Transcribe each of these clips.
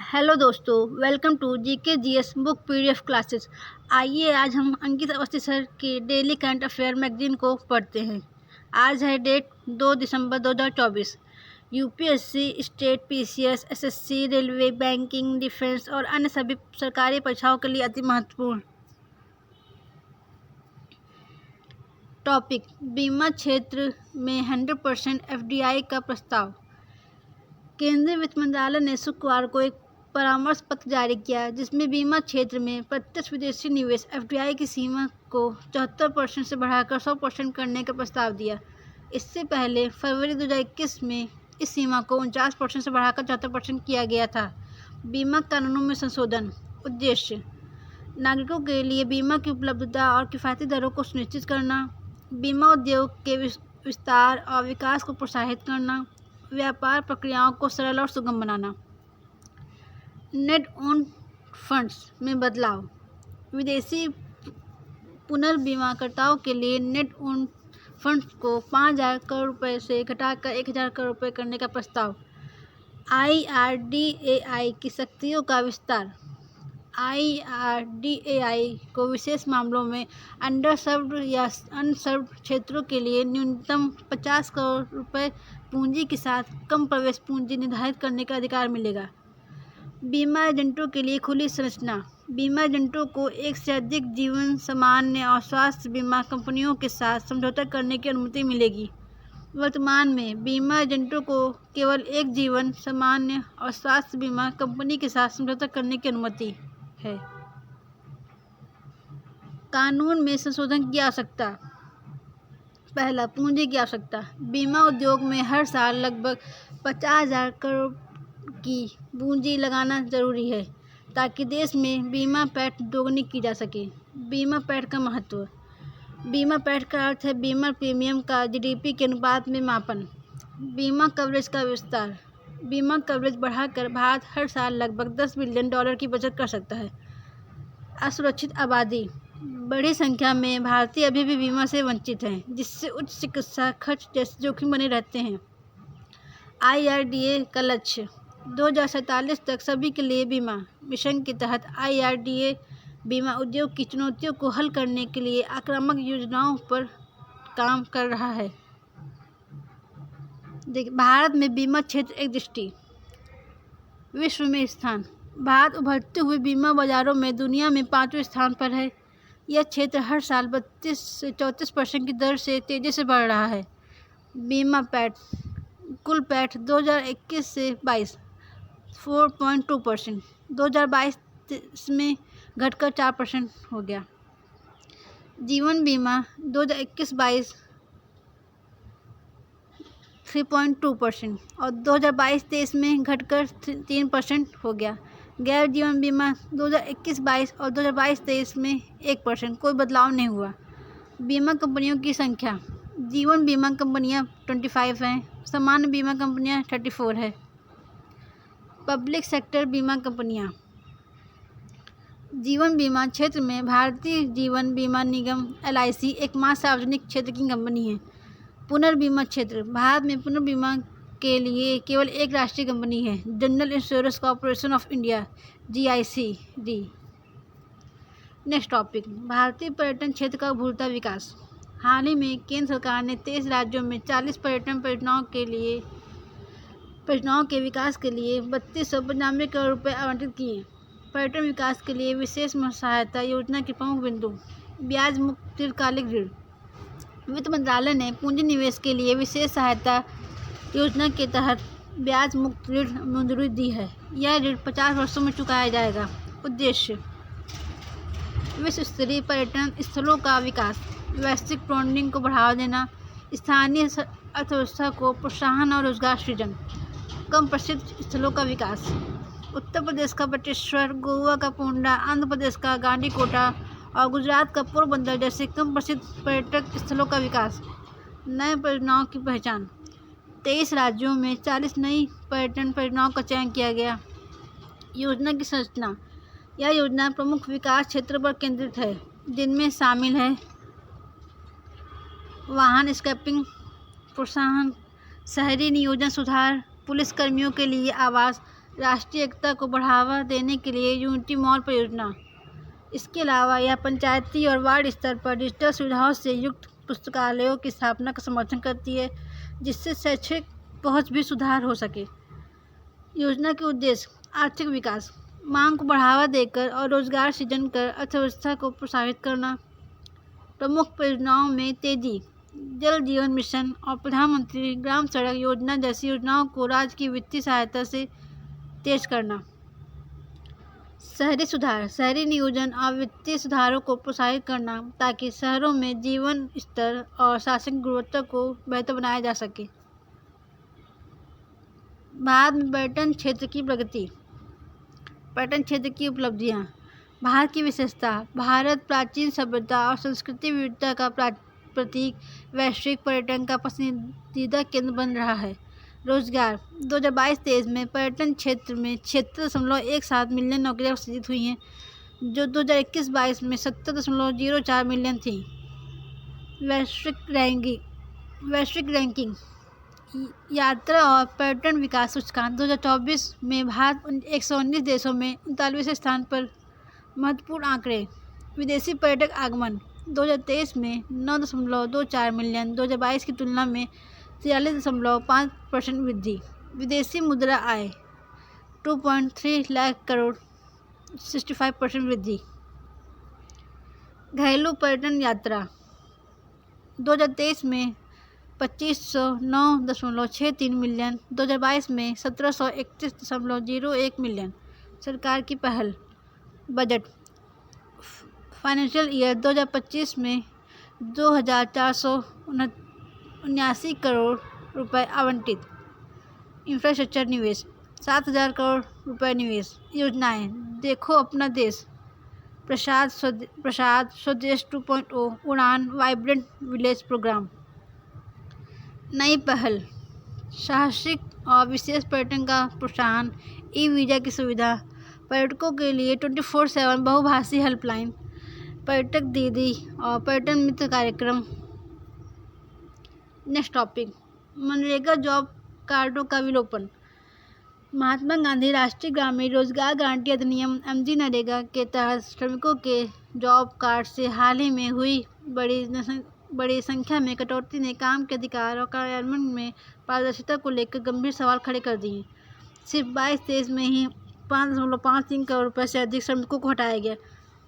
Hello दोस्तों, welcome to GK GS book PDF classes. आइए आज हम अंकित अवस्थी सर की डेली करंट अफेयर मैगजीन को पढ़ते हैं। आज है डेट 2 दिसंबर 2024। UPSC, state, PCS, SSC, railway, banking, defence और अन्य सभी सरकारी परीक्षाओं के लिए अति महत्वपूर्ण टॉपिक। बीमा क्षेत्र में 100% एफडीआई का प्रस्ताव। केंद्रीय वित्त मंत्रालय ने शुक्रवार को एक परामर्श पत्र जारी किया जिसमें बीमा क्षेत्र में प्रत्यक्ष विदेशी निवेश एफडीआई की सीमा को 74% से बढ़ाकर 100% करने का प्रस्ताव दिया। इससे पहले फरवरी 2021 में इस सीमा को 49% से बढ़ाकर 74% किया गया था। बीमा कानूनों में संशोधन। उद्देश्य: नागरिकों के लिए बीमा की उपलब्धता और किफ़ायती दरों को सुनिश्चित करना, बीमा उद्योग के विस्तार और विकास को प्रोत्साहित करना, व्यापार प्रक्रियाओं को सरल और सुगम बनाना। नेट ओन फंड्स में बदलाव। विदेशी पुनर्बीमाकर्ताओं के लिए नेट ओन फंड्स को 5,000 करोड़ रुपये से घटाकर 1,000 करोड़ रुपये करने का प्रस्ताव। IRDAI की शक्तियों का विस्तार। IRDAI को विशेष मामलों में अंडरसर्व्ड या अनसर्व्ड क्षेत्रों के लिए न्यूनतम 50 करोड़ रुपये पूंजी के साथ कम प्रवेश पूंजी निर्धारित करने का अधिकार मिलेगा। बीमा एजेंटों के लिए खुली संरचना। बीमा एजेंटों को एक से अधिक जीवन, सामान्य और स्वास्थ्य बीमा कंपनियों के साथ समझौता करने की अनुमति मिलेगी। वर्तमान में बीमा एजेंटों को केवल एक जीवन, सामान्य और स्वास्थ्य बीमा कंपनी के साथ समझौता करने की अनुमति है। कानून में संशोधन की आवश्यकता। पहला, पूंजी की आवश्यकता। बीमा उद्योग में हर साल लगभग 50,000 करोड़ की पूंजी लगाना जरूरी है ताकि देश में बीमा पैठ दोगुनी की जा सके। बीमा पैठ का महत्व। बीमा पैठ का अर्थ है बीमा प्रीमियम का जीडीपी के अनुपात में मापन। बीमा कवरेज का विस्तार। बीमा कवरेज बढ़ाकर भारत हर साल लगभग $10 बिलियन की बचत कर सकता है। असुरक्षित आबादी। बड़ी संख्या में भारतीय अभी भी बीमा से वंचित हैं, जिससे उच्च चिकित्सा खर्च जैसे जोखिम बने रहते हैं। IRDA का लक्ष्य 2047 तक सभी के लिए बीमा मिशन के तहत IRDA बीमा उद्योग की चुनौतियों को हल करने के लिए आक्रामक योजनाओं पर काम कर रहा है। देखिए, भारत में बीमा क्षेत्र एक दृष्टि। विश्व में स्थान। भारत उभरते हुए बीमा बाजारों में दुनिया में 5वें स्थान पर है। यह क्षेत्र हर साल 32 से 34% की दर से तेज़ी से बढ़ रहा है। बीमा पैठ। कुल पैठ 2021 से 22 4.2%, 2022 में घटकर 4% हो गया। जीवन बीमा 2021-22 3.2% और 2022-23 में घटकर 3% हो गया। गैर जीवन बीमा 2021-22 और 2022-23 में 1%, कोई बदलाव नहीं हुआ। बीमा कंपनियों की संख्या। जीवन बीमा कंपनियां 25 हैं, सामान्य बीमा कंपनियां 34 है। पब्लिक सेक्टर बीमा कंपनियां। जीवन बीमा क्षेत्र में भारतीय जीवन बीमा निगम LIC एकमात्र सार्वजनिक क्षेत्र की कंपनी है। पुनर्बीमा क्षेत्र। भारत में पुनर्बीमा के लिए केवल एक राष्ट्रीय कंपनी है, general insurance corporation of India GICD। Next topic, भारतीय पर्यटन क्षेत्र का उभरता विकास। हाल ही में केंद्र सरकार ने 23 राज्यों में 40 पर्यटन परियोजनाओं के विकास के लिए 3295 करोड़ रुपये आवंटित किए। पर्यटन विकास के लिए विशेष सहायता योजना के प्रमुख बिंदु। ब्याज मुक्त दीर्घकालिक ऋण। वित्त मंत्रालय ने पूंजी निवेश के लिए विशेष सहायता योजना के तहत ब्याज मुक्त ऋण मंजूरी दी है। यह ऋण 50 वर्षों में चुकाया जाएगा। उद्देश्य: विश्व स्तरीय पर्यटन स्थलों का विकास, वैश्विक ब्रांडिंग को बढ़ावा देना, स्थानीय अर्थव्यवस्था को प्रोत्साहन और रोजगार सृजन। कम प्रसिद्ध स्थलों का विकास। उत्तर प्रदेश का बटेश्वर, गोवा का पोंडा, आंध्र प्रदेश का गांडीकोटा और गुजरात का पोरबंदर जैसे कम प्रसिद्ध पर्यटक स्थलों का विकास। नए परियोजनाओं की पहचान। 23 राज्यों में 40 नई पर्यटन परियोजनाओं का चयन किया गया। योजना की संरचना। यह योजना प्रमुख विकास क्षेत्रों पर केंद्रित है, जिनमें शामिल है वाहन स्क्रैपिंग प्रोत्साहन, शहरी नियोजन सुधार, पुलिस कर्मियों के लिए आवास, राष्ट्रीय एकता को बढ़ावा देने के लिए यूनिटी मॉल परियोजना। इसके अलावा यह पंचायती और वार्ड स्तर पर डिजिटल सुविधाओं से युक्त पुस्तकालयों की स्थापना का समर्थन करती है, जिससे शैक्षिक पहुंच भी सुधार हो सके। योजना के उद्देश्य: आर्थिक विकास, मांग को बढ़ावा देकर और रोजगार सृजन कर अर्थव्यवस्था को प्रोत्साहित करना। प्रमुख परियोजनाओं में तेजी: जल जीवन मिशन और प्रधानमंत्री ग्राम सड़क योजना जैसी योजनाओं को राज्य की वित्तीय सहायता से तेज करना। शहरी सुधार, शहरी नियोजन और वित्तीय सुधारों को प्रोत्साहित करना ताकि शहरों में जीवन स्तर और शासन गुणवत्ता को बेहतर बनाया जा सके। भारत में पर्यटन क्षेत्र की प्रगति। पर्यटन क्षेत्र की उपलब्धियां। भारत की विशेषता: भारत प्राचीन सभ्यता और संस्कृति विविधता का प्रतीक वैश्विक पर्यटन का पसंदीदा केंद्र बन रहा है। रोजगार: 2022-23 में पर्यटन क्षेत्र में 76.17 मिलियन नौकरियां सृजित हुई हैं, जो 2021-22 में 70.04 मिलियन थी। वैश्विक रैंकिंग। यात्रा और पर्यटन विकास सूचकांक 2024 में भारत 119 देशों में 39वें स्थान पर। महत्वपूर्ण आंकड़े: विदेशी पर्यटक आगमन 2023 में 9.24 मिलियन, 2022 की तुलना में 43.5% वृद्धि। विदेशी मुद्रा आय 2.3 लाख करोड़, 65% वृद्धि। घरेलू पर्यटन यात्रा 2023 में 2509.63 मिलियन, 2022 में 1731.01 मिलियन। सरकार की पहल। बजट: फाइनेंशियल ईयर 2025 में 2,479 करोड़ रुपए आवंटित। इंफ्रास्ट्रक्चर निवेश 7,000 करोड़ रुपए निवेश। योजनाएं: देखो अपना देश, प्रसाद स्वदेश 2.0, उड़ान, वाइब्रेंट विलेज प्रोग्राम। नई पहल: साहसिक और विशेष पर्यटन का प्रोत्साहन, ई वीज़ा की सुविधा, पर्यटकों के लिए 24/7 बहुभाषी हेल्पलाइन, पर्यटक दीदी और पर्यटन मित्र कार्यक्रम। नेक्स्ट टॉपिक: मनरेगा जॉब कार्डों का विलोपन। महात्मा गांधी राष्ट्रीय ग्रामीण रोजगार गारंटी अधिनियम (MGNREGA) के तहत श्रमिकों के जॉब कार्ड से हाल ही में हुई बड़ी संख्या में कटौती ने काम के अधिकार और कार्यान्वयन में पारदर्शिता को लेकर गंभीर सवाल खड़े कर दिए। सिर्फ 22-23 में ही 5.53 करोड़ रुपए से अधिक श्रमिकों को हटाया गया,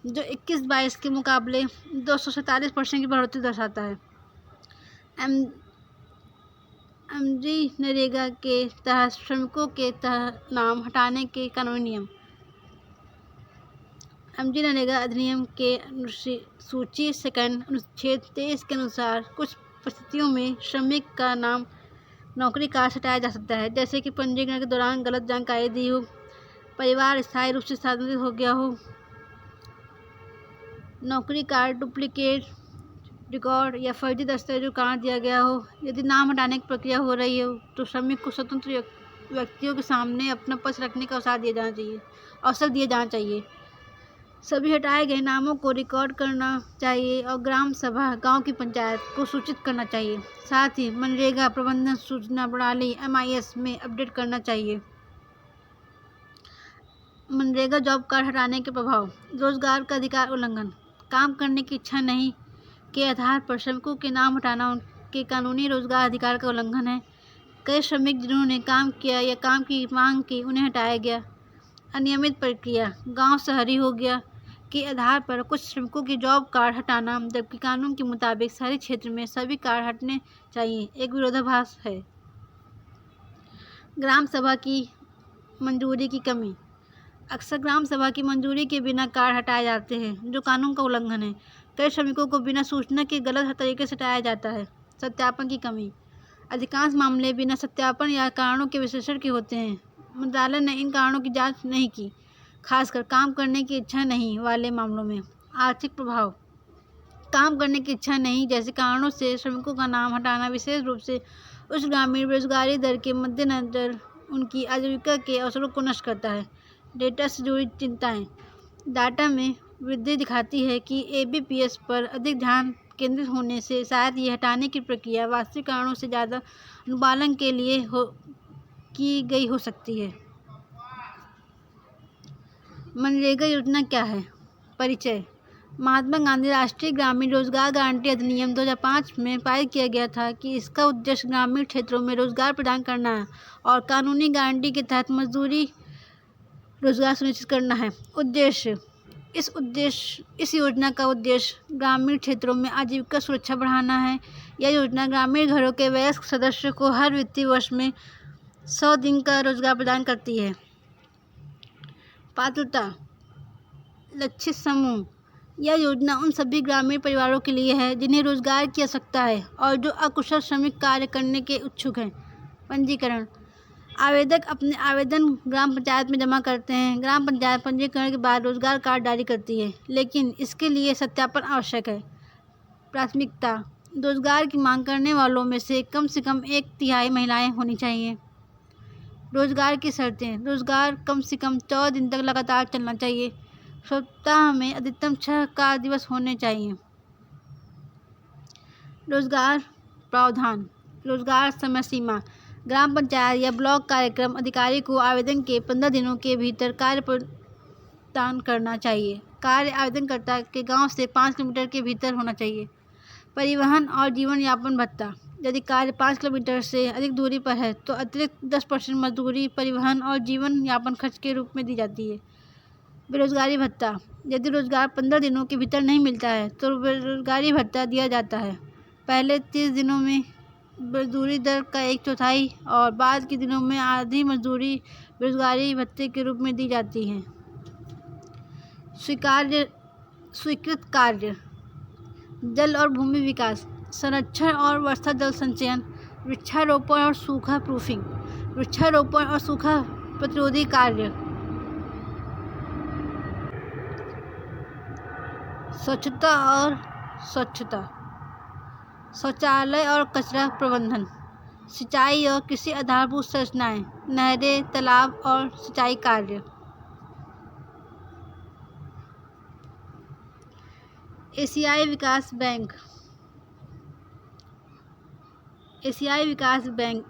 जो 21-22 के मुकाबले 247% की बढ़ोतरी दर्शाता है। MGNREGA के तहत श्रमिकों के नाम हटाने के कानूनी नियम। MGNREGA अधिनियम के सूची 2 अनुच्छेद 23 के अनुसार कुछ परिस्थितियों में श्रमिक का नाम नौकरी कार्ड से हटाया जा सकता है, जैसे कि पंजीकरण के दौरान गलत जानकारी दी हो, परिवार स्थायी रूप से स्थानांतरित हो गया हो, नौकरी कार्ड डुप्लीकेट रिकॉर्ड या फर्जी दस्तावेजों का कारण दिया गया हो। यदि नाम हटाने की प्रक्रिया हो रही हो तो श्रमिक को स्वतंत्र व्यक्तियों के सामने अपना पक्ष रखने का अवसर दिया जाना चाहिए। सभी हटाए गए नामों को रिकॉर्ड करना चाहिए और ग्राम सभा, गांव की पंचायत को सूचित करना चाहिए। साथ ही मनरेगा प्रबंधन सूचना प्रणाली MIS में अपडेट करना चाहिए। मनरेगा जॉब कार्ड हटाने के प्रभाव: रोजगार का अधिकार उल्लंघन, काम करने की इच्छा नहीं के आधार पर श्रमिकों के नाम हटाना उनके कानूनी रोजगार अधिकार का उल्लंघन है। कई श्रमिक जिन्होंने काम किया या काम की मांग की, उन्हें हटाया गया। अनियमित प्रक्रिया, गांव शहरी हो गया के आधार पर कुछ श्रमिकों के जॉब कार्ड हटाना, जबकि कानून के मुताबिक शहरी क्षेत्र में सभी कार्ड हटने चाहिए, एक विरोधाभास है। ग्राम सभा की मंजूरी की कमी: अक्सर ग्राम सभा की मंजूरी के बिना कार्ड हटाए जाते हैं, जो कानून का उल्लंघन है। कई श्रमिकों को बिना सूचना के गलत तरीके से हटाया जाता है। सत्यापन की कमी: अधिकांश मामले बिना सत्यापन या कारणों के विश्लेषण के होते हैं। मंत्रालय ने इन कारणों की जांच नहीं की, खासकर काम करने की इच्छा नहीं वाले मामलों में। आर्थिक प्रभाव: काम करने की इच्छा नहीं जैसे कारणों से श्रमिकों का नाम हटाना विशेष रूप से उच्च ग्रामीण बेरोजगारी दर के मद्देनजर उनकी आजीविका के अवसरों को नष्ट करता है। डेटा से जुड़ी चिंताएं: डाटा में वृद्धि दिखाती है कि ABPS पर अधिक ध्यान केंद्रित होने से शायद ये हटाने की प्रक्रिया वास्तविक कारणों से ज़्यादा अनुपालन के लिए की गई हो सकती है। मनरेगा योजना क्या है? परिचय। महात्मा गांधी राष्ट्रीय ग्रामीण रोजगार गारंटी अधिनियम 2005 में पारित किया गया था कि इसका उद्देश्य ग्रामीण क्षेत्रों में रोजगार प्रदान करना है और कानूनी गारंटी के तहत मजदूरी रोजगार सुनिश्चित करना है। इस योजना का उद्देश्य ग्रामीण क्षेत्रों में आजीविका सुरक्षा बढ़ाना है। यह योजना ग्रामीण घरों के वयस्क सदस्यों को हर वित्तीय वर्ष में 100 दिन का रोजगार प्रदान करती है। पात्रता। लक्षित समूह। यह योजना उन सभी ग्रामीण परिवारों के लिए है जिन्हें रोजगार की आवश्यकता है और जो अकुशल श्रमिक कार्य करने के इच्छुक हैं। पंजीकरण। आवेदक अपने आवेदन ग्राम पंचायत में जमा करते हैं। ग्राम पंचायत पंजीकरण के बाद रोजगार कार्ड जारी करती है, लेकिन इसके लिए सत्यापन आवश्यक है। प्राथमिकता। रोजगार की मांग करने वालों में से कम 1/3 महिलाएं होनी चाहिए। रोजगार की शर्तें। रोजगार कम से कम 14 दिन तक लगातार चलना चाहिए। सप्ताह में अधिकतम 6 कार्य दिवस होने चाहिए। रोजगार प्रावधान। रोजगार समय सीमा। ग्राम पंचायत या ब्लॉक कार्यक्रम अधिकारी को आवेदन के 15 दिनों के भीतर कार्य प्रदान करना चाहिए। कार्य आवेदनकर्ता के गांव से 5 किलोमीटर के भीतर होना चाहिए। परिवहन और जीवन यापन भत्ता। यदि कार्य 5 किलोमीटर से अधिक दूरी पर है तो अतिरिक्त 10% मजदूरी परिवहन और जीवन यापन खर्च के रूप में दी जाती है। बेरोजगारी भत्ता। यदि रोजगार 15 दिनों के भीतर नहीं मिलता है तो बेरोजगारी भत्ता दिया जाता है। पहले 30 दिनों में मजदूरी दर का 1/4 और बाद के दिनों में आधी मजदूरी बेरोजगारी भत्ते के रूप में दी जाती है। स्वीकृत कार्य। जल और भूमि विकास, संरक्षण और वर्षा जल संचयन, वृक्षारोपण और सूखा प्रूफिंग, वृक्षारोपण और सूखा प्रतिरोधी कार्य, स्वच्छता, शौचालय और कचरा प्रबंधन, सिंचाई और कृषि आधारभूत संरचनाएं, नहरें, तालाब और सिंचाई कार्य। एशियाई विकास बैंक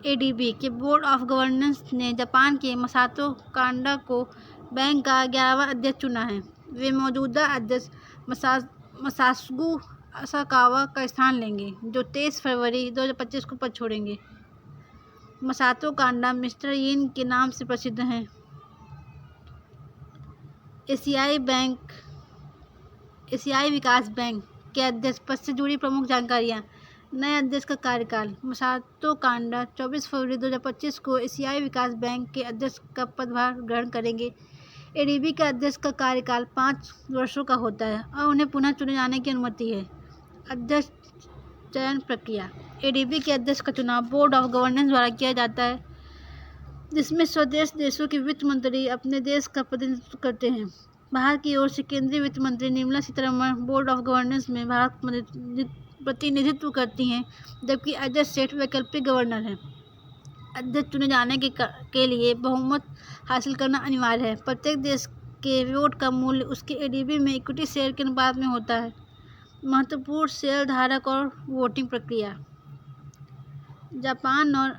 ADB के बोर्ड ऑफ गवर्नेंस ने जापान के मसातो कांडा को बैंक का 11वां अध्यक्ष चुना है। वे मौजूदा अध्यक्ष मसात्सुगु असाकावा का स्थान लेंगे, जो 23 फरवरी 2025 को पद छोड़ेंगे। मसातो कांडा मिस्टर यीन के नाम से प्रसिद्ध हैं। एशियाई विकास बैंक के अध्यक्ष पद से जुड़ी प्रमुख जानकारियाँ। नए अध्यक्ष का कार्यकाल। मसातो कांडा 24 फरवरी 2025 को एशियाई विकास बैंक के अध्यक्ष का पदभार ग्रहण करेंगे। ADB के अध्यक्ष का कार्यकाल 5 वर्षों का होता है और उन्हें पुनः चुने जाने की अनुमति है। अध्यक्ष चयन प्रक्रिया। ADB के अध्यक्ष का चुनाव बोर्ड ऑफ गवर्नेंस द्वारा किया जाता है, जिसमें स्वदेश देशों के वित्त मंत्री अपने देश का प्रतिनिधित्व करते हैं। भारत की ओर से केंद्रीय वित्त मंत्री Nirmala Sitharaman board of governance में भारत प्रतिनिधित्व करती हैं, जबकि अजय सेठ वैकल्पिक गवर्नर हैं। अध्यक्ष चुने जाने के लिए बहुमत हासिल करना अनिवार्य है। प्रत्येक देश के वोट का मूल्य उसके ADB में इक्विटी शेयर के अनुपात में होता है। महत्वपूर्ण शेयर धारक और वोटिंग प्रक्रिया। जापान और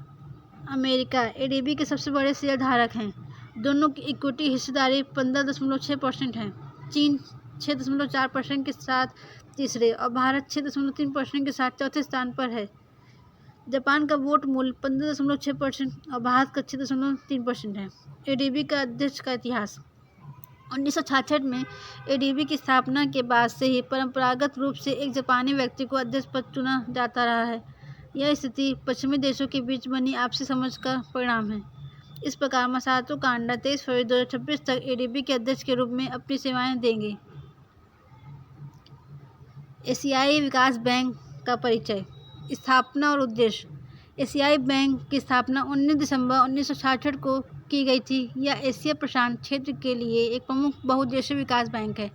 अमेरिका ADB के सबसे बड़े शेयर धारक हैं। दोनों की इक्विटी हिस्सेदारी 15.6% है। चीन 6.4% के साथ तीसरे और भारत 6.3% के साथ चौथे स्थान पर है। जापान का वोट मूल्य 15.6% और भारत का 6.3% है। ADB का अध्यक्ष का इतिहास। 1966 में ADB की स्थापना के बाद से ही परंपरागत रूप से एक जापानी व्यक्ति को अध्यक्ष पद चुना जाता रहा है। यह स्थिति पश्चिमी देशों के बीच बनी आपसी समझ का परिणाम है। इस प्रकार मसातो कांडा 23 फरवरी 2026 तक ADB के अध्यक्ष के रूप में अपनी सेवाएं देंगे। एशियाई विकास बैंक का परिचय। स्थापना और उद्देश्य। एशियाई बैंक की स्थापना 19 दिसंबर 1966 को की गई थी। यह एशिया प्रशांत क्षेत्र के लिए एक प्रमुख बहुउद्देशीय विकास बैंक है।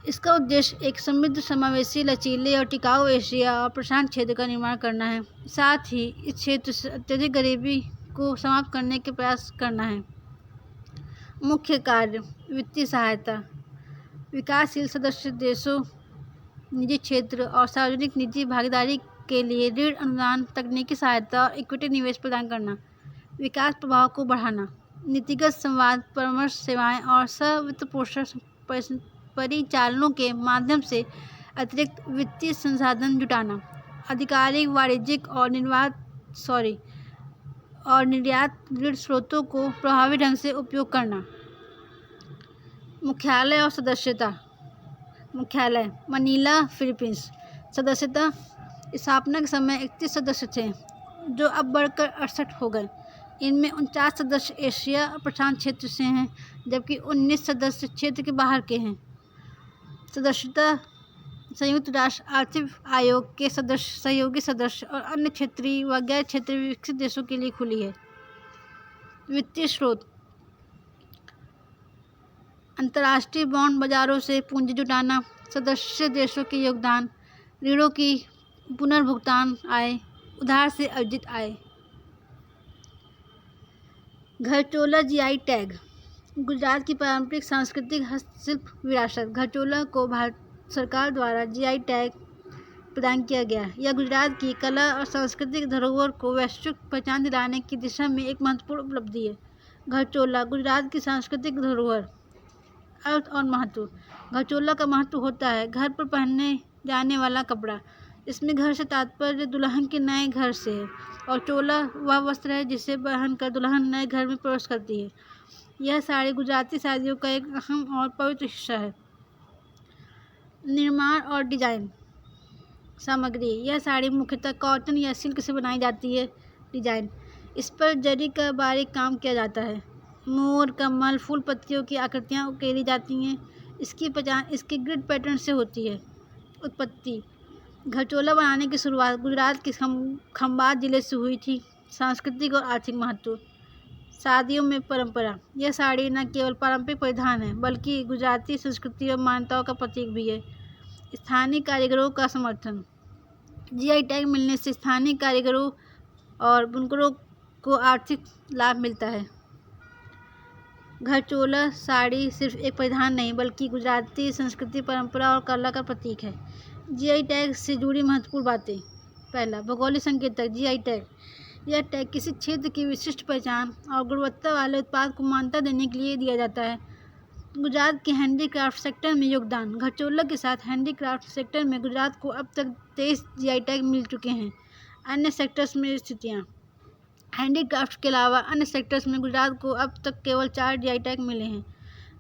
इसका उद्देश्य एक समृद्ध, समावेशी, लचीले और टिकाऊ एशिया और प्रशांत क्षेत्र का निर्माण करना है। साथ ही इस क्षेत्र से अत्यधिक गरीबी को समाप्त करने के प्रयास करना है। मुख्य कार्य। वित्तीय सहायता। विकासशील सदस्य देशों, निजी क्षेत्र और सार्वजनिक निजी भागीदारी के लिए ऋण, अनुदान, तकनीकी सहायता और इक्विटी निवेश प्रदान करना। विकास प्रभाव को बढ़ाना। नीतिगत संवाद, परामर्श सेवाएं और सह-वित्तपोषण परिचालनों के माध्यम से अतिरिक्त वित्तीय संसाधन जुटाना, आधिकारिक, वाणिज्यिक और निर्यात ऋण स्रोतों को प्रभावी ढंग से उपयोग करना। मुख्यालय और सदस्यता। मुख्यालय मनीला, फिलीपींस। सदस्यता स्थापना के समय 31 सदस्य थे, जो अब बढ़कर 68 हो गए। इनमें 49 सदस्य एशिया और प्रशांत क्षेत्र से हैं, जबकि 19 सदस्य क्षेत्र के बाहर के हैं। सदस्यता संयुक्त राष्ट्र आर्थिक आयोग के सदस्य, सहयोगी सदस्य और अन्य क्षेत्रीय व गैर क्षेत्रीय विकसित देशों के लिए खुली है। वित्तीय स्रोत। अंतर्राष्ट्रीय बॉन्ड बाजारों से पूंजी जुटाना, सदस्य देशों के योगदान, ऋणों की पुनर्भुगतान आय, उधार से अर्जित आय। Gharchola GI tag. गुजरात की पारंपरिक सांस्कृतिक हस्तशिल्प विरासत घरचोला को भारत सरकार द्वारा जीआई टैग प्रदान किया गया। यह गुजरात की कला और सांस्कृतिक धरोहर को वैश्विक पहचान दिलाने की दिशा में एक महत्वपूर्ण उपलब्धि है। घरचोला गुजरात की सांस्कृतिक धरोहर। अर्थ और महत्व। घरचोला का महत्व होता है घर पर पहनने जाने वाला कपड़ा। इसमें घर से तात्पर्य दुल्हन के नए घर से है, और चोला वह वस्त्र है जिसे पहनकर दुल्हन नए घर में प्रवेश करती है। यह साड़ी गुजराती शादियों का एक अहम और पवित्र हिस्सा है। निर्माण और डिजाइन सामग्री। यह साड़ी मुख्यतः कॉटन या सिल्क से बनाई जाती है। डिजाइन, इस पर जरी का बारीक काम किया जाता है। मोर, कमल, फूल पत्तियों की आकृतियाँ उकेरी जाती हैं। इसकी पहचान इसके ग्रिड पैटर्न से होती है। उत्पत्ति। घरचोला बनाने की शुरुआत गुजरात के खंभात जिले से हुई थी। सांस्कृतिक और आर्थिक महत्व। शादियों में परंपरा। यह साड़ी न केवल पारंपरिक परिधान है, बल्कि गुजराती संस्कृति और मान्यताओं का प्रतीक भी है। स्थानीय कारीगरों का समर्थन। जीआई टैग मिलने से स्थानीय कारीगरों और बुनकरों को आर्थिक लाभ मिलता है। घरचोला साड़ी सिर्फ एक परिधान नहीं, बल्कि गुजराती संस्कृति, परंपरा और कला का प्रतीक है। जीआई टैग से जुड़ी महत्वपूर्ण बातें। पहला, भौगोलिक संकेतक। जीआई टैग यह टैग किसी क्षेत्र की विशिष्ट पहचान और गुणवत्ता वाले उत्पाद को मान्यता देने के लिए दिया जाता है। गुजरात के हैंडीक्राफ्ट सेक्टर में योगदान। घरचोला के साथ हैंडीक्राफ्ट सेक्टर में गुजरात को अब तक 23 जीआई टैग मिल चुके हैं। अन्य सेक्टर्स में स्थितियाँ। हैंडीक्राफ्ट के अलावा अन्य सेक्टर्स में गुजरात को अब तक केवल 4 जीआई टैग मिले हैं।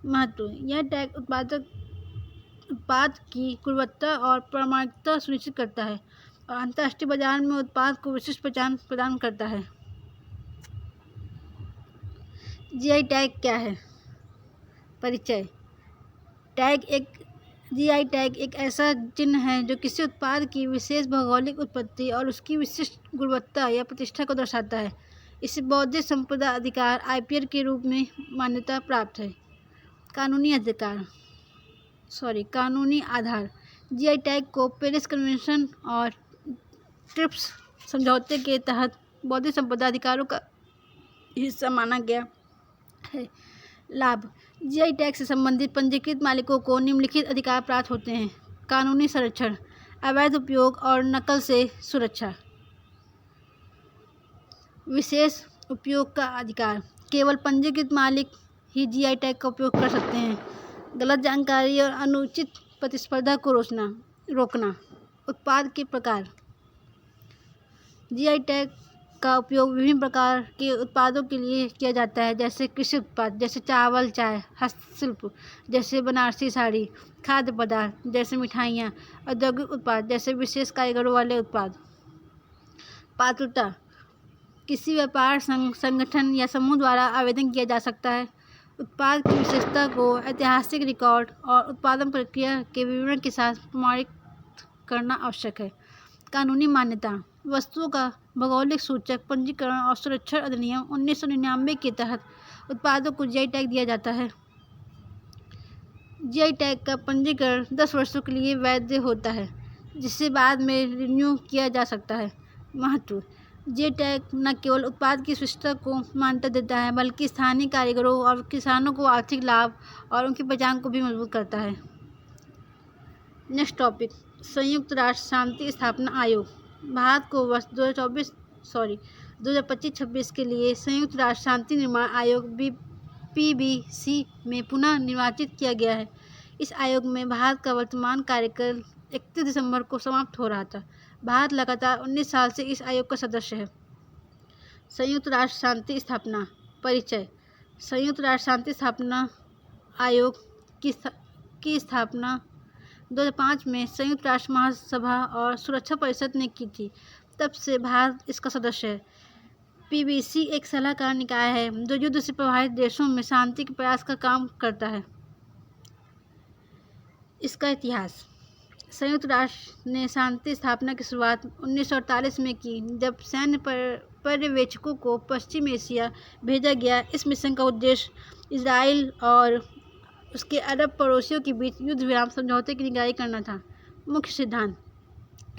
महत्व। यह टैग उत्पाद की गुणवत्ता और प्रामाणिकता सुनिश्चित करता है और अंतर्राष्ट्रीय बाजार में उत्पाद को विशिष्ट पहचान प्रदान करता है। जीआई टैग क्या है? परिचय। जीआई टैग एक ऐसा चिन्ह है जो किसी उत्पाद की विशेष भौगोलिक उत्पत्ति और उसकी विशिष्ट गुणवत्ता या प्रतिष्ठा को दर्शाता है। इसे बौद्धिक संपदा अधिकार आईपीआर के रूप में मान्यता प्राप्त है। कानूनी आधार। जीआई टैग को पेरिस कन्वेंशन और ट्रिप्स समझौते के तहत बौद्धिक संपदा अधिकारों का हिस्सा माना गया है। लाभ। जीआई टैग से संबंधित पंजीकृत मालिकों को निम्नलिखित अधिकार प्राप्त होते हैं। कानूनी संरक्षण, अवैध उपयोग और नकल से सुरक्षा। विशेष उपयोग का अधिकार। केवल पंजीकृत मालिक ही जीआई टैग का उपयोग कर सकते हैं। गलत जानकारी और अनुचित प्रतिस्पर्धा को रोकना। उत्पाद के प्रकार। जीआई टैग का उपयोग विभिन्न प्रकार के उत्पादों के लिए किया जाता है, जैसे कृषि उत्पाद जैसे चावल, चाय, हस्तशिल्प जैसे बनारसी साड़ी, खाद्य पदार्थ जैसे मिठाइयाँ, औद्योगिक उत्पाद जैसे विशेष कारीगरों वाले उत्पाद। पात्रता। किसी व्यापार संगठन या समूह द्वारा आवेदन किया जा सकता है। उत्पाद की विशेषता को ऐतिहासिक रिकॉर्ड और उत्पादन प्रक्रिया के विवरण के साथ प्रमाणित करना आवश्यक है। कानूनी मान्यता। वस्तुओं का भौगोलिक सूचक पंजीकरण और संरक्षण अधिनियम 1999 के तहत उत्पादों को जीआई टैग दिया जाता है। जीआई टैग का पंजीकरण 10 वर्षों के लिए वैध होता है, जिसे बाद में रिन्यू किया जा सकता है। महत्व। जीआई टैग न केवल उत्पाद की विशिष्टता को मान्यता देता है, बल्कि स्थानीय कारीगरों और किसानों को आर्थिक लाभ और उनकी पहचान को भी मजबूत करता है। नेक्स्ट टॉपिक, संयुक्त राष्ट्र शांति स्थापना आयोग। भारत को वर्ष 2025-26 के लिए संयुक्त राष्ट्र शांति निर्माण आयोग PBC में पुनः निर्वाचित किया गया है। इस आयोग में भारत का वर्तमान कार्यकाल 31 दिसंबर को समाप्त हो रहा था। भारत लगातार 19 साल से इस आयोग का सदस्य है। संयुक्त राष्ट्र शांति स्थापना परिचय। संयुक्त राष्ट्र शांति स्थापना आयोग की स्थापना 2005 में संयुक्त राष्ट्र महासभा और सुरक्षा परिषद ने की थी। तब से भारत इसका सदस्य है। PBC एक सलाहकार निकाय है जो युद्ध से प्रभावित देशों में शांति के प्रयास का काम करता है। इसका इतिहास। संयुक्त राष्ट्र ने शांति स्थापना की शुरुआत 1948 में की, जब सैन्य पर्यवेक्षकों को पश्चिम एशिया भेजा गया। इस मिशन का उद्देश्य इजराइल और उसके अरब पड़ोसियों के बीच युद्ध विराम समझौते की निगरानी करना था। मुख्य सिद्धांत।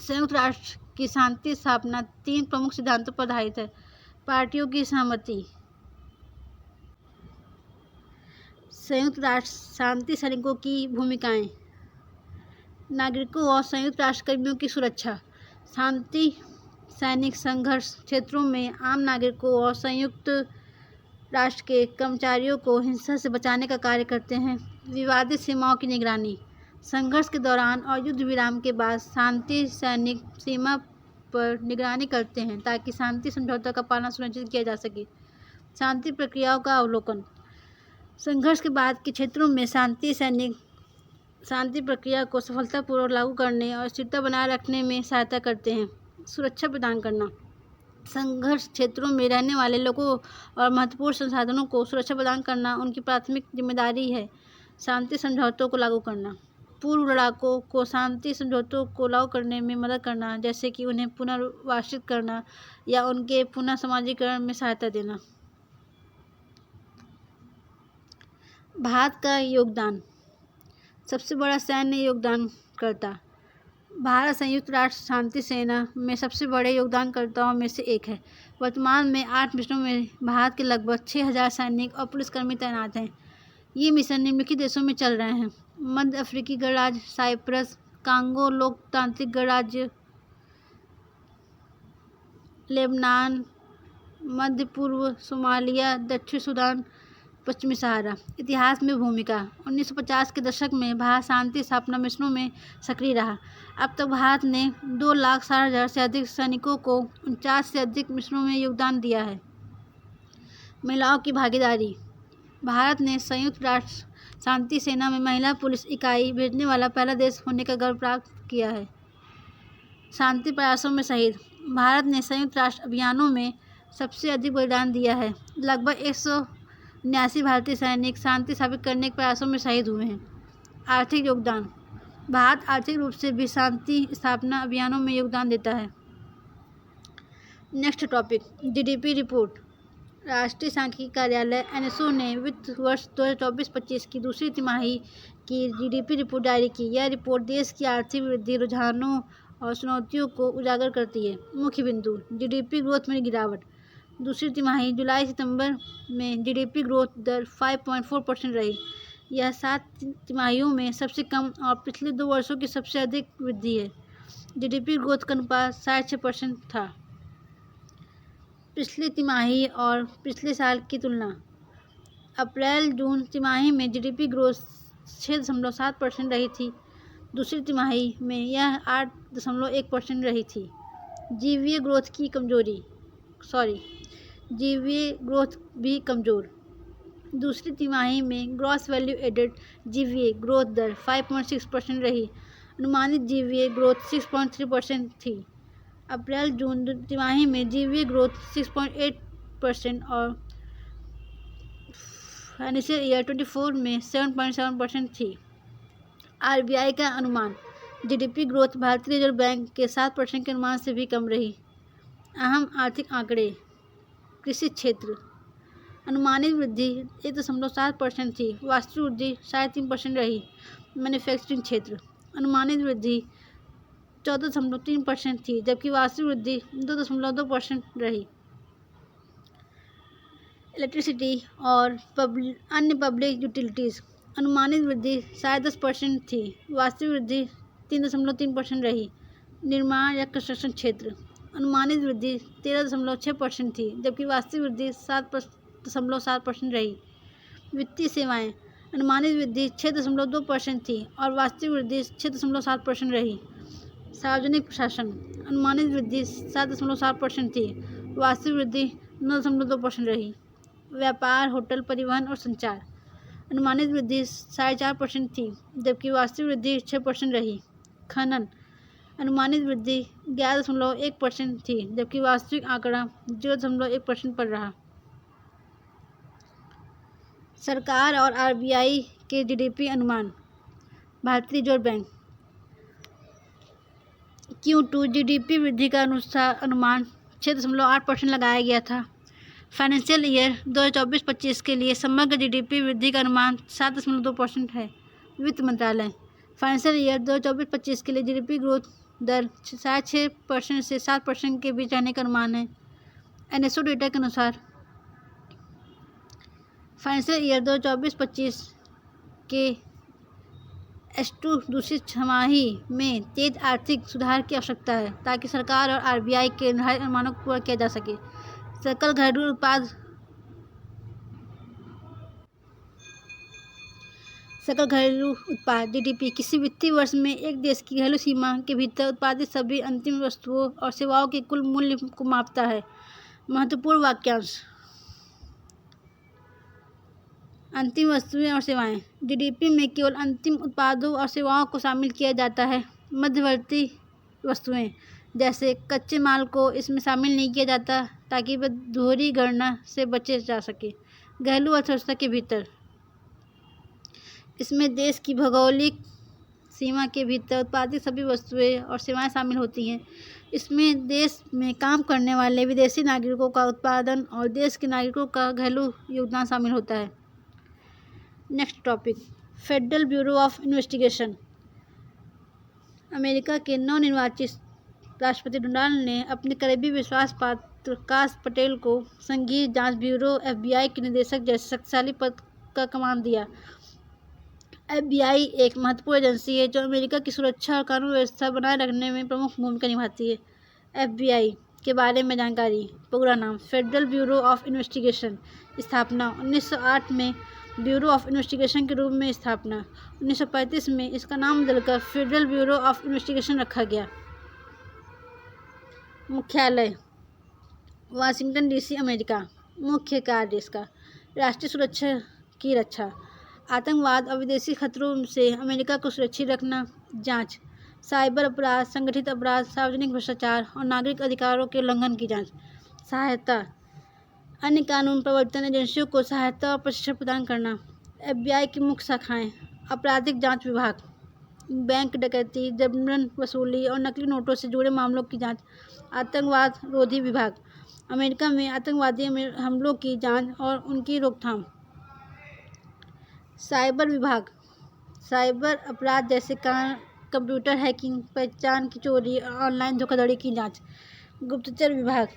संयुक्त राष्ट्र की शांति स्थापना 3 प्रमुख सिद्धांतों पर आधारित है। पार्टियों की सहमति। संयुक्त राष्ट्र शांति सैनिकों की भूमिकाएं। नागरिकों और संयुक्त राष्ट्र कर्मियों की सुरक्षा। शांति सैनिक संघर्ष क्षेत्रों में आम नागरिकों और संयुक्त राष्ट्र के कर्मचारियों को हिंसा से बचाने का कार्य करते हैं। विवादित सीमाओं की निगरानी। संघर्ष के दौरान और युद्ध विराम के बाद शांति सैनिक सीमा पर निगरानी करते हैं ताकि शांति समझौता का पालन सुनिश्चित किया जा सके। शांति प्रक्रियाओं का अवलोकन। संघर्ष के बाद के क्षेत्रों में शांति सैनिक शांति प्रक्रिया को सफलतापूर्वक लागू करने और स्थिरता बनाए रखने में सहायता करते हैं। सुरक्षा प्रदान करना। संघर्ष क्षेत्रों में रहने वाले लोगों और महत्वपूर्ण संसाधनों को सुरक्षा प्रदान करना उनकी प्राथमिक जिम्मेदारी है। शांति समझौतों को लागू करना। पूर्व लड़ाकों को शांति समझौतों को लागू करने में मदद करना, जैसे कि उन्हें पुनर्वासित करना या उनके पुनः समाजीकरण में सहायता देना। भारत का योगदान। सबसे बड़ा सैन्य योगदानकर्ता। भारत संयुक्त राष्ट्र शांति सेना में सबसे बड़े योगदानकर्ताओं में से एक है। वर्तमान में 8 मिशनों में भारत के लगभग 6000 सैनिक और पुलिसकर्मी तैनात हैं। ये मिशन निम्नलिखित देशों में चल रहे हैं: मध्य अफ्रीकी गणराज्य साइप्रस, कांगो लोकतांत्रिक गणराज्य, लेबनान, मध्य पूर्व सोमालिया, दक्षिण सूडान, पश्चिमी सहारा। इतिहास में भूमिका। 1950 के दशक में भारत शांति स्थापना मिशनों में सक्रिय रहा। अब तक भारत ने 2,60,000 से अधिक सैनिकों को 49 से अधिक मिशनों में योगदान दिया है। महिलाओं की भागीदारी। भारत ने संयुक्त राष्ट्र शांति सेना में महिला पुलिस इकाई भेजने वाला पहला देश होने का गर्व प्राप्त किया है। शांति प्रयासों में शहीद। भारत ने संयुक्त राष्ट्र अभियानों में सबसे अधिक बलिदान दिया है। लगभग 179 भारतीय सैनिक शांति स्थापित करने के प्रयासों में शहीद हुए हैं। आर्थिक योगदान। भारत आर्थिक रूप से भी शांति स्थापना अभियानों में योगदान देता है। Next topic, GDP report. राष्ट्रीय सांख्यिकी कार्यालय NSO ने वित्त वर्ष 2024-25 की दूसरी तिमाही की GDP रिपोर्ट जारी की। यह रिपोर्ट देश की आर्थिक वृद्धि, रुझानों और चुनौतियों को उजागर करती है। मुख्य बिंदु। GDP ग्रोथ में गिरावट। दूसरी तिमाही जुलाई सितंबर में GDP ग्रोथ दर 5.4% रही। यह 7 तिमाहियों में सबसे कम और पिछले 2 वर्षों की सबसे अधिक वृद्धि है। GDP ग्रोथ का अनुपात 66% था। पिछली तिमाही और पिछले साल की तुलना। अप्रैल जून तिमाही में GDP ग्रोथ 6.7% रही थी। दूसरी तिमाही में यह 8.1% रही थी। जीवीए ग्रोथ भी कमज़ोर। दूसरी तिमाही में gross value added GVA growth दर 5.6% रही। अनुमानित GVA ग्रोथ 6.3% थी। अप्रैल जून तिमाही में GVA ग्रोथ 6.8% और फाइनेंशियल ईयर 24 में 7.7% थी। RBI का अनुमान। GDP ग्रोथ भारतीय रिजर्व बैंक के 7% के अनुमान से भी कम रही। अहम आर्थिक आंकड़े। कृषि क्षेत्र। अनुमानित वृद्धि 1.7% थी। वास्तविक वृद्धि 3.5% रही। मैन्युफैक्चरिंग क्षेत्र। अनुमानित वृद्धि 14.3% थी, जबकि वास्तविक वृद्धि 2.2% रही। इलेक्ट्रिसिटी और अन्य पब्लिक यूटिलिटीज़। अनुमानित वृद्धि 10.5% थी। वास्तविक वृद्धि 3.3% रही। निर्माण या कंस्ट्रक्शन क्षेत्र। अनुमानित वृद्धि 13.6% थी, जबकि वास्तविक वृद्धि 7.7% रही। वित्तीय सेवाएं, अनुमानित वृद्धि 6.2% थी और वास्तविक वृद्धि 6.7% रही। सार्वजनिक प्रशासन, अनुमानित वृद्धि 7.7% थी, वास्तविक वृद्धि 9.2% रही। व्यापार, होटल, परिवहन और संचार, अनुमानित वृद्धि 4.5% थी, जबकि वास्तविक वृद्धि 6% रही। खनन, अनुमानित वृद्धि 11.1% थी, जबकि वास्तविक आंकड़ा 0.1% पर रहा। सरकार और आरबीआई के जीडीपी अनुमान। भारतीय रिजर्व बैंक Q2 जीडीपी वृद्धि का अनुमान 6.8% लगाया गया था। फाइनेंशियल ईयर 2024-25 के लिए समग्र जीडीपी वृद्धि का अनुमान 7.2% है। वित्त मंत्रालय, फाइनेंशियल ईयर 2024-25 के लिए जीडीपी ग्रोथ दर 6% से 7% के बीच रहने का अनुमान है। एनएसओ डेटा के अनुसार फाइनेंशियल ईयर 2024-25 के H2 दूसरी छमाही में तेज आर्थिक सुधार की आवश्यकता है ताकि सरकार और आरबीआई के निर्धारित अनुमानों को पूरा किया जा सके। सकल घरेलू उत्पाद जीडीपी किसी वित्तीय वर्ष में एक देश की घरेलू सीमा के भीतर उत्पादित सभी अंतिम वस्तुओं और सेवाओं के कुल मूल्य को मापता है। महत्वपूर्ण वाक्यांश। अंतिम वस्तुएं और सेवाएं, जीडीपी में केवल अंतिम उत्पादों और सेवाओं को शामिल किया जाता है। मध्यवर्ती वस्तुएं जैसे कच्चे माल को इसमें शामिल नहीं किया जाता ताकि वह दोहरी गणना से बचे जा सके। घरेलू अर्थव्यवस्था के भीतर इसमें देश की भौगोलिक सीमा के भीतर उत्पादित सभी वस्तुएं और सेवाएं शामिल होती हैं। इसमें देश में काम करने वाले विदेशी नागरिकों का उत्पादन और देश के नागरिकों का घरेलू योगदान शामिल होता है। Next topic, federal bureau of investigation. America के नवनिर्वाचित राष्ट्रपति डोनाल्ड ने अपने करीबी विश्वास पात्र काश पटेल को संघीय जांच ब्यूरो एफबीआई के निदेशक जैसे शक्तिशाली पद का कमान दिया। एफबीआई एक महत्वपूर्ण एजेंसी है जो अमेरिका की सुरक्षा और कानून व्यवस्था बनाए रखने में प्रमुख भूमिका निभाती है। एफबीआई के बारे में जानकारी। पूरा नाम फेडरल ब्यूरो ऑफ इन्वेस्टिगेशन। स्थापना 1908 में ब्यूरो ऑफ इन्वेस्टिगेशन के रूप में स्थापना। 1935 में इसका नाम बदलकर फेडरल ब्यूरो ऑफ इन्वेस्टिगेशन रखा गया। मुख्यालय वाशिंगटन डीसी, अमेरिका। मुख्य कार्य इसका राष्ट्रीय सुरक्षा की रक्षा, आतंकवाद और विदेशी खतरों से अमेरिका को सुरक्षित रखना, जांच, साइबर अपराध, संगठित अपराध, सार्वजनिक भ्रष्टाचार और नागरिक अधिकारों के उल्लंघन की जांच, सहायता, अन्य कानून प्रवर्तन एजेंसियों को सहायता और प्रशिक्षण प्रदान करना। एफबीआई की मुख्य शाखाएं, आपराधिक जांच विभाग, बैंक डकैती, जबरन वसूली और नकली नोटों से जुड़े मामलों की जांच, आतंकवाद रोधी विभाग, अमेरिका में आतंकवादी हमलों की जांच और उनकी रोकथाम, साइबर विभाग, साइबर अपराध जैसे कंप्यूटर हैकिंग, पहचान की चोरी और ऑनलाइन धोखाधड़ी की जांच, गुप्तचर विभाग,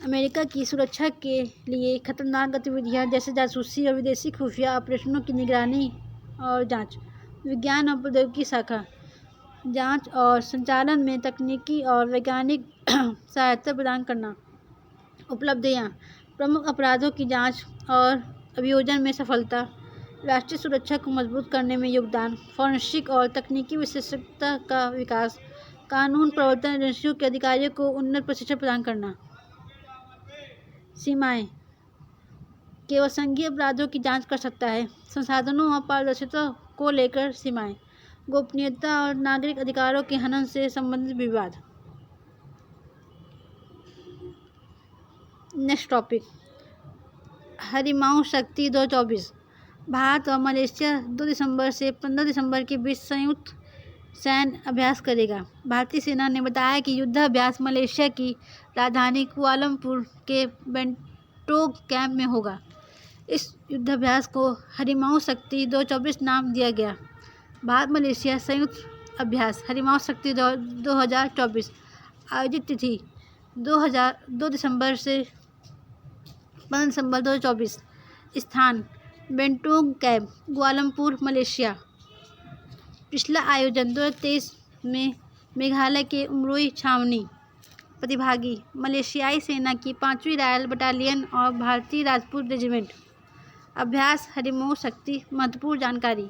अमेरिका की सुरक्षा के लिए खतरनाक गतिविधियां जैसे जासूसी और विदेशी खुफिया ऑपरेशनों की निगरानी और जांच, विज्ञान और प्रौद्योगिकी शाखा, जांच और संचालन में तकनीकी और वैज्ञानिक सहायता प्रदान करना, उपलब्धियां, प्रमुख अपराधों की जांच और अभियोजन में सफलता, राष्ट्रीय सुरक्षा को मजबूत करने में योगदान, फॉरेंसिक और तकनीकी विशेषज्ञता का विकास, कानून प्रवर्तन एजेंसियों के अधिकारियों को उन्नत प्रशिक्षण प्रदान करना। सीमाएं केवल संघीय अपराधों की जांच कर सकता है। संसाधनों और पारदर्शिता को लेकर सीमाएं, गोपनीयता और नागरिक अधिकारों के हनन से संबंधित विवाद। नेक्स्ट टॉपिक, हरिमाऊ शक्ति 2024। भारत और मलेशिया 2 दिसंबर से 15 दिसंबर के बीच संयुक्त सैन्य अभ्यास करेगा। भारतीय सेना ने बताया कि युद्धाभ्यास मलेशिया की राजधानी कुआलालंपुर के बेंटोक कैंप में होगा। इस युद्धाभ्यास को हरिमाऊ शक्ति 2024 नाम दिया गया। भारत मलेशिया संयुक्त अभ्यास हरिमाऊ शक्ति 2024 आयोजित तिथि 2 दिसंबर से 15 दिसंबर 2024। स्थान बेंटोक कैंप, कुआलालंपुर, मलेशिया। पिछला आयोजन 2023 में मेघालय के उमरोई छावनी प्रतिभागी, मलेशियाई सेना की 5वीं रॉयल बटालियन और भारतीय राजपूत रेजिमेंट। अभ्यास हरिमोह शक्ति महत्वपूर्ण जानकारी।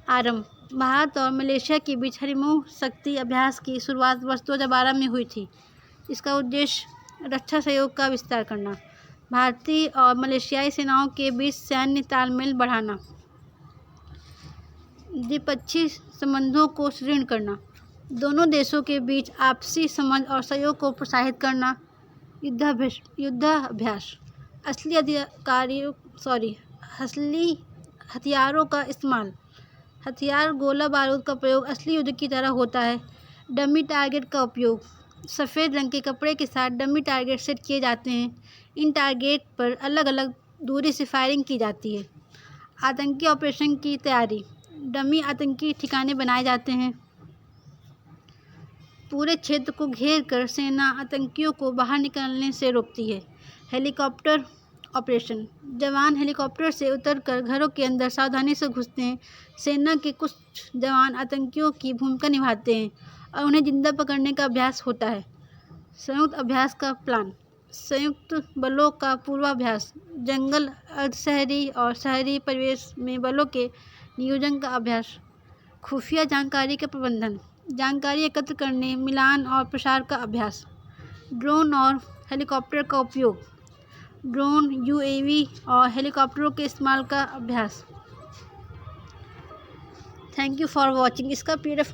आरंभ। भारत और मलेशिया के बीच हरिमोह शक्ति अभ्यास की शुरुआत वर्ष 2012 में हुई थी। इसका उद्देश्य रक्षा सहयोग का विस्तार करना, भारतीय और मलेशियाई सेनाओं के बीच सैन्य तालमेल बढ़ाना, द्विपक्षीय संबंधों को सुदृढ़ करना, दोनों देशों के बीच आपसी समझ और सहयोग को प्रोत्साहित करना। युद्धाभ्यास। असली हथियारों का इस्तेमाल। हथियार गोला बारूद का प्रयोग असली युद्ध की तरह होता है। डमी टारगेट का उपयोग। सफ़ेद रंग के कपड़े के साथ डमी टारगेट सेट किए जाते हैं। इन टारगेट पर अलग अलग दूरी से फायरिंग की जाती है। आतंकी ऑपरेशन की तैयारी। डमी आतंकी ठिकाने बनाए जाते हैं। पूरे क्षेत्र को घेर कर सेना आतंकियों को बाहर निकलने से रोकती है। Helicopter operation. जवान हेलीकॉप्टर से उतरकर घरों के अंदर सावधानी से घुसते हैं। सेना के कुछ जवान आतंकियों की भूमिका निभाते हैं और उन्हें जिंदा पकड़ने का अभ्यास होता है। संयुक्त अभ्यास का प्लान। संयुक्त बलों का पूर्वाभ्यास। जंगल, अर्धशहरी और शहरी परिवेश में बलों के नियोजन का अभ्यास। खुफिया जानकारी का प्रबंधन। जानकारी एकत्र करने, मिलान और प्रसार का अभ्यास। ड्रोन और हेलीकॉप्टर का उपयोग। ड्रोन, यूएवी और हेलीकॉप्टरों के इस्तेमाल का अभ्यास। Thank you for watching. इसका PDF